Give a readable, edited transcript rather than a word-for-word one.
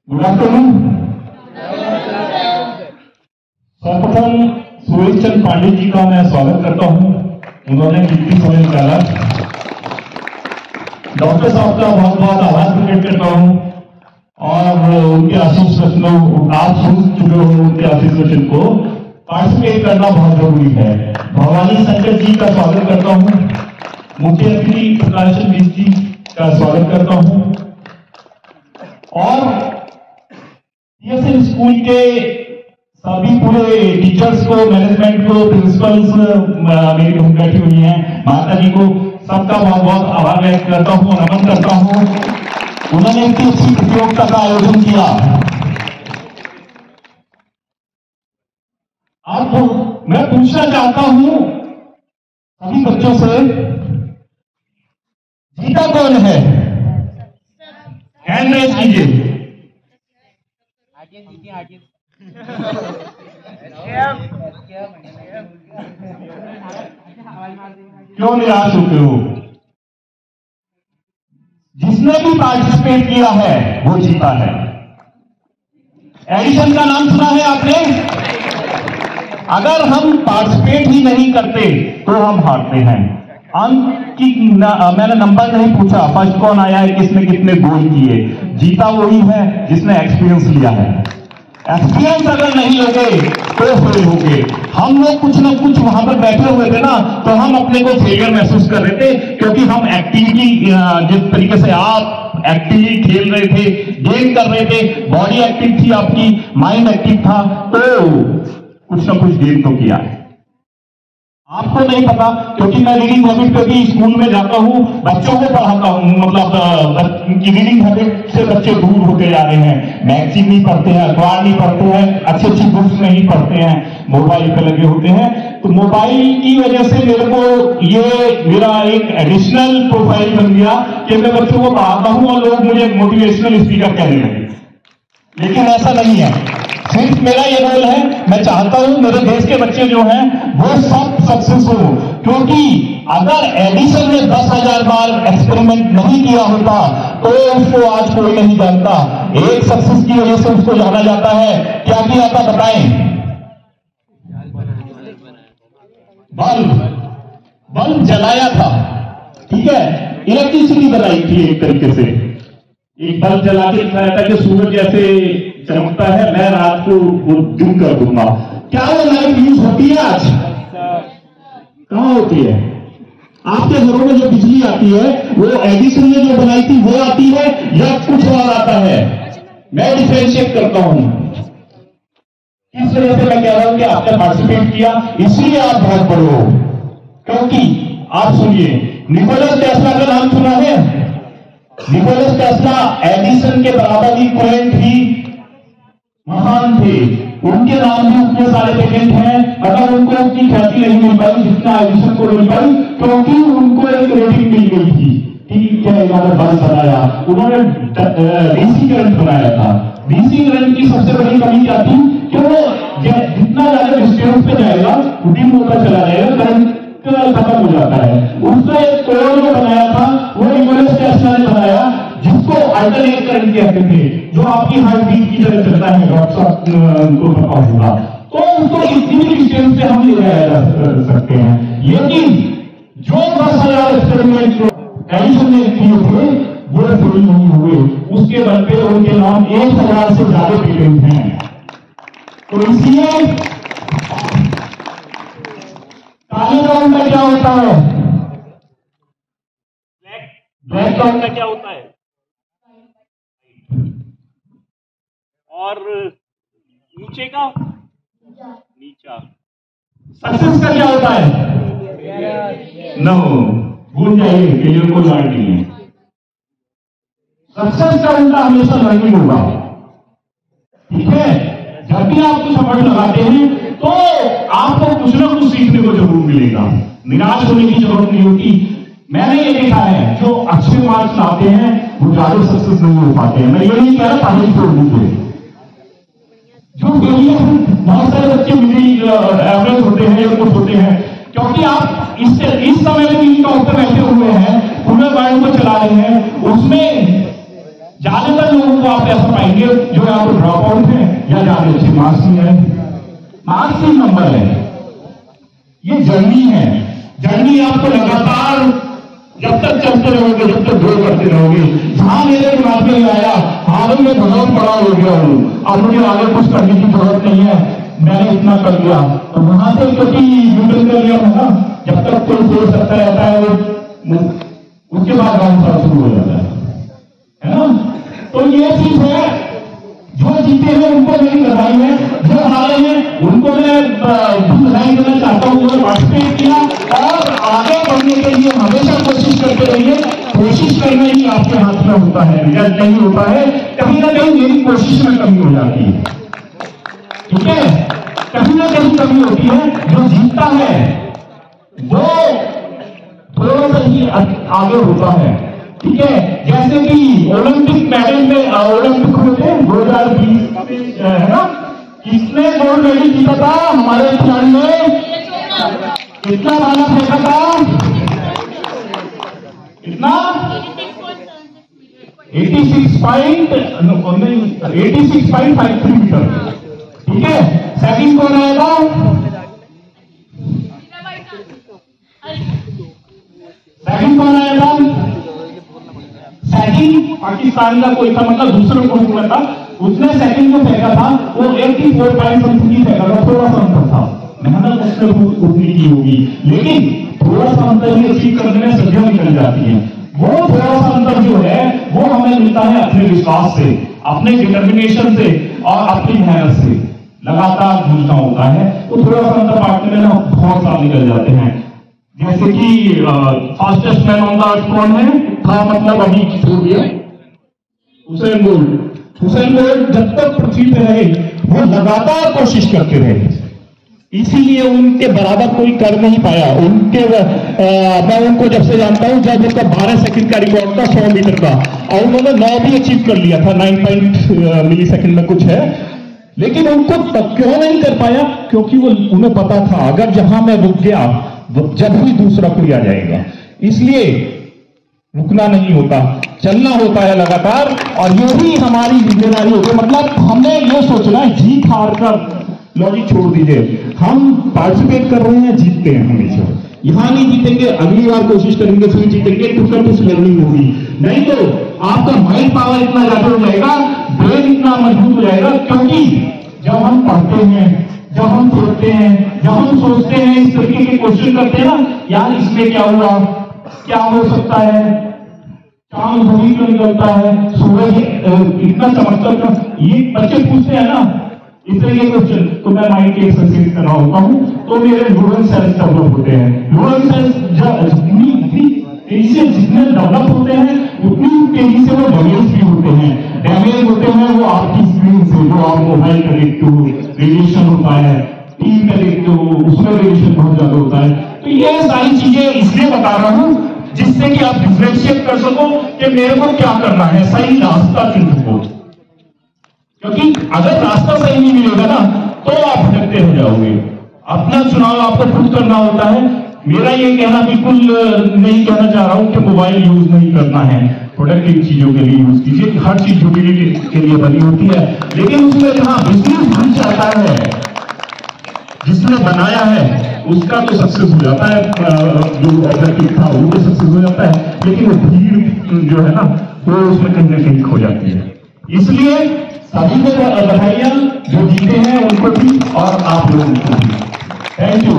Good afternoon. सर्वप्रथम सुरेश चंद पांडे जी का मैं स्वागत करता हूं, उन्होंने कीमती समय निकाला। डॉक्टर साहब का बहुत बहुत आभार प्रकट करता हूं और उनके आशीष वचनों आप सुन चुके हो, उनके आशीष वचन को पार्टिसिपेट करना बहुत जरूरी है। भवानी शंकर जी का स्वागत करता हूं, मुख्य अतिथि प्रकाशन मिश्र जी का स्वागत करता हूं और DSM स्कूल के सभी पूरे टीचर्स को, मैनेजमेंट को, प्रिंसिपल्स मेरी बहन बैठी हुई हैं, माता जी को सबका बहुत बहुत आभार व्यक्त करता हूँ, नमन करता हूँ। उन्होंने इतनी अच्छी प्रतियोगिता का आयोजन किया। अब मैं पूछना चाहता हूं सभी बच्चों से, जीता कौन है? हैंड रेज कीजिए। क्यों निराश होते हो? जिसने भी पार्टिसिपेट किया है वो जीता है। एडिशन का नाम सुना है आपने? अगर हम पार्टिसिपेट ही नहीं करते तो हम हारते हैं। अंक की मैंने नंबर नहीं पूछा, फर्स्ट कौन आया है, किसने कितने गोल किए। जीता वही है जिसने एक्सपीरियंस लिया है। एक्सपीरियंस अगर नहीं लोगे तो फेल होगे। हम लोग कुछ ना कुछ वहां पर बैठे हुए थे ना, तो हम अपने को फेलियर महसूस कर रहे थे, क्योंकि हम एक्टिविटी जिस तरीके से आप एक्टिवली खेल रहे थे, गेम कर रहे थे, बॉडी एक्टिव थी आपकी, माइंड एक्टिव था, तो कुछ ना कुछ गेम तो किया है। आपको नहीं पता, क्योंकि मैं रीडिंग हैबिट पे भी स्कूल में जाता हूं, बच्चों को पढ़ाता हूं, मतलब उनकी रीडिंग हैबिट से बच्चे दूर होते जा रहे हैं। मैगजीन नहीं पढ़ते हैं, अखबार नहीं पढ़ते हैं, अच्छी अच्छी बुक्स नहीं पढ़ते हैं, मोबाइल पे लगे होते हैं। तो मोबाइल की वजह से मेरे को ये मेरा एक एडिशनल प्रोफाइल बन गया कि मैं बच्चों को पढ़ाता हूं और लोग मुझे मोटिवेशनल स्पीकर कहने लगे। लेकिन ऐसा नहीं है, सिर्फ मेरा ये रोल है। मैं चाहता हूं मेरे देश के बच्चे जो हैं वो सब सक्सेस हो, क्योंकि अगर एडिशन ने 10,000 बार एक्सपेरिमेंट नहीं किया होता तो उसको आज कोई नहीं जानता। एक सक्सेस की वजह से उसको जाना जाता है। क्या किया था बताएं? बल्ब जलाया था, ठीक है, इलेक्ट्रिसिटी बनाई थी। एक तरीके से एक बल्ब जला के दिखाया था कि सूरज जैसे चमकता है, मैं रात को वो दिन कर दूंगा। क्या वो लाइट यूज होती है आज? कहां होती है? आपके घरों में जो बिजली आती है वो एडिसन ने जो बनाई थी वो आती है या कुछ और आता है? मैं डिफरेंशिएट करता हूं। इस वजह से मैं कह रहा हूं कि आपने पार्टिसिपेट किया, इसलिए आप बहुत बड़े हो। क्योंकि आप सुनिए, निकोलस टेस्ला का नाम सुना है? निकोलस टेस्ला एडिसन के बराबर ही इक्विवेलेंट ही महान थे। उनके नाम में उतने सारे पेटेंट हैं, अगर उनको उतनी ख्याति नहीं मिल पाई जितना एडिसन को मिल पाई, क्योंकि उनको एक रेटिंग मिल गई थी। ठीक है, इन्होंने बल्ब बनाया, उन्होंने डीसी करंट बनाया था। डीसी करंट की सबसे बड़ी कमी क्या थी कि वो जितना ज्यादा डिस्टेंस पे जाएगा डिम होता चला जाएगा, करंट खत्म हो जाता है। उसका एक कोड जो बनाया था वो निकोलस टेस्ला ने बनाया, जिसको अल्टरनेट करंट कहते थे, जो आपकी हार्ट बीट की तरह चलता है। डॉक्टर साहब को पता होगा। तो उसको किसी भी डिस्टेंस पे हम ले जाया जा सकते हैं। लेकिन जो 10,000 एक्सपेरिमेंट एडिशन ने किए थे वो फेल नहीं हुए। उसके बल पे उनके नाम 1,000 से ज्यादा पेटेंट हैं। तो इसलिए काले राउंड में क्या होता है? ब्लैक राउंड में क्या होता है? और नीचे का नीचा। सक्सेस का क्या होता है? नो, भूल जाइए, फेलियर को लर्न नहीं है। सक्सेस का उल्टा हमेशा लर्निंग होगा। ठीक है, जब भी आप कुछ एफर्ट लगाते हैं तो आपको कुछ ना कुछ सीखने को जरूर मिलेगा। निराश होने की जरूरत नहीं होती। मैंने ये देखा है, जो अच्छे मार्क्स लाते हैं वो ज्यादा सक्सेस नहीं हो पाते हैं। मैं ये नहीं कह रहा पढ़ाई छोड़ दीजिए। जो फेलियर बहुत सारे बच्चे एवरेज होते हैं या कुछ होते हैं, क्योंकि आप इस समय में भी इनका ऊपर बैठे हुए हैं, पूरे माइंड को चला रहे हैं। उसमें ज्यादातर लोगों को आप ऐसा पाएंगे जो यहाँ पर ड्रॉप आउट है या ज्यादा अच्छे मार्क्स नहीं आए। मार्क्स ही नंबर है, ये जर्नी है। जर्नी आपको लगातार जब तक चलते रहोगे, जब तक ग्रो करते रहोगे। जहां मेरे दिमाग में आया हाँ भाई मैं बहुत बड़ा हो गया हूं, अब मुझे आगे कुछ करने की जरूरत नहीं है, मैंने इतना कर लिया, तो वहां से क्योंकि न्यूट्रल कर लिया था ना, जब तक कोई सोच सकता रहता है वो उसके बाद काम शुरू हो जाता है ना। तो ये चीज है, जो जीते हैं उनको मेरी बधाई है, जो हारे हैं उनको मैं बधाई देना चाहता हूँ, उन्होंने पार्टिसिपेट किया और आगे बढ़ने के लिए हमेशा कोशिश करते रहिए। कोशिश करना ही आपके हाथ में होता है, रिजल्ट नहीं होता है। कहीं ना कहीं मेरी कोशिश में कमी हो जाती है, ठीक है, कहीं ना कहीं कमी होती है। जो जीतता है वो थोड़ा सा ही आगे होता है, ठीक है। जैसे कि ओलंपिक मेडल में ओलंपिक में 2020 है ना, किसने गोल्ड मेडल जीता था हमारे खिलाड़ी ने? कितना भाला फेंका था? कितना? 86.53 मीटर, ठीक है। सेकंड कौन आएगा? सेकंड कौन आएगा? सेकंड पाकिस्तान का कोई था, मतलब दूसरे ग्रुप में था, उसने सेकंड जो फेंका था वो 84.something फेंका था, थोड़ा सा अंतर था, मेहनत उसने उतनी की होगी, लेकिन थोड़ा सा अंतर ही अचीव करने में सदियां निकल जाती हैं। वो थोड़ा सा अंतर जो है वो हमें मिलता है अपने विश्वास से, अपने डिटर्मिनेशन से और अपनी मेहनत से। लगातार जूझना होता है, तो थोड़ा सा अंतर बांटने में ना बहुत साल निकल जाते हैं। जैसे कि fastest man on the earth कौन है था, मतलब अभी छोड़ दिया, हुसैन बोल्ट। हुसैन बोल्ट जब तक पृथ्वी पे रहे वो लगातार कोशिश करते रहे, इसीलिए उनके बराबर कोई कर नहीं पाया। मैं उनको जब से जानता हूं, जब उनका 12 सेकंड का रिकॉर्ड था 100 मीटर का, और उन्होंने 9 भी अचीव कर लिया था, 9 मिली सेकंड में कुछ है, लेकिन उनको तब क्यों नहीं कर पाया? क्योंकि वो उन्हें पता था अगर जहां मैं रुक गया जब भी दूसरा कोई आ जाएगा। इसलिए रुकना नहीं होता, चलना होता है लगातार, और यही हमारी जिम्मेदारी होती है। मतलब हमने ये सोचना है जीत हार का लॉजिक छोड़ दीजिए, हम पार्टिसिपेट कर रहे हैं, जीतते हैं हमेशा। यहां नहीं जीतेंगे, अगली बार कोशिश करेंगे, फिर जीतेंगे, कुछ लर्निंग होगी। नहीं तो आपका माइंड पावर इतना ज्यादा हो जाएगा, ब्रेन इतना मजबूत हो जाएगा, क्योंकि जब हम पढ़ते हैं, जब हम सोचते हैं, जब हम सोचते हैं, इस तरीके के क्वेश्चन करते हैं ना, यार इसमें क्या हुआ, क्या हो सकता है, चांद भूमि क्यों निकलता है, सूरज इतना चमकता, ये बच्चे पूछते हैं ना इस तरह के क्वेश्चन, तो मैं माइंड की एक्सरसाइज कर रहा होता हूं, तो मेरे न्यूरल सेल्स डेवलप होते हैं। न्यूरल सेल्स जितनी तेजी से जितने डेवलप होते हैं उतनी तेजी से वो डैमेज भी होते हैं। डैमेज होते हैं वो आपकी स्क्रीन से, जो आप मोबाइल का देखते हो, रेडिएशन होता है, टीवी का देखते हो, उसमें रेडिएशन बहुत ज्यादा होता है। तो ये सारी चीजें इसलिए बता रहा हूं जिससे कि आप डिफरेंशिएट कर सको कि मेरे को क्या करना है, सही रास्ता चुन सको। क्योंकि अगर रास्ता सही नहीं मिलेगा ना तो आप भटकते हो जाओगे। अपना चुनाव आपको खुद करना होता है। मेरा ये कहना बिल्कुल नहीं कहना चाह रहा हूं कि मोबाइल यूज नहीं करना है, प्रोडक्टिव चीजों के लिए यूज कीजिए, हर चीज यूटिलिटी के लिए बनी होती है, लेकिन उसमें जहां बिजनेस बन जाता है, जिसने बनाया है उसका तो सक्सेस हो जाता है, जो ऑब्जेक्टिव था वो तो सक्सेस हो जाता है, लेकिन वो भीड़ जो है ना वो उसमें कहीं ना कहीं खो जाती है। इसलिए सभी को बधाइयां, जो जीते हैं उनको भी और आप लोगों को भी। Thank you.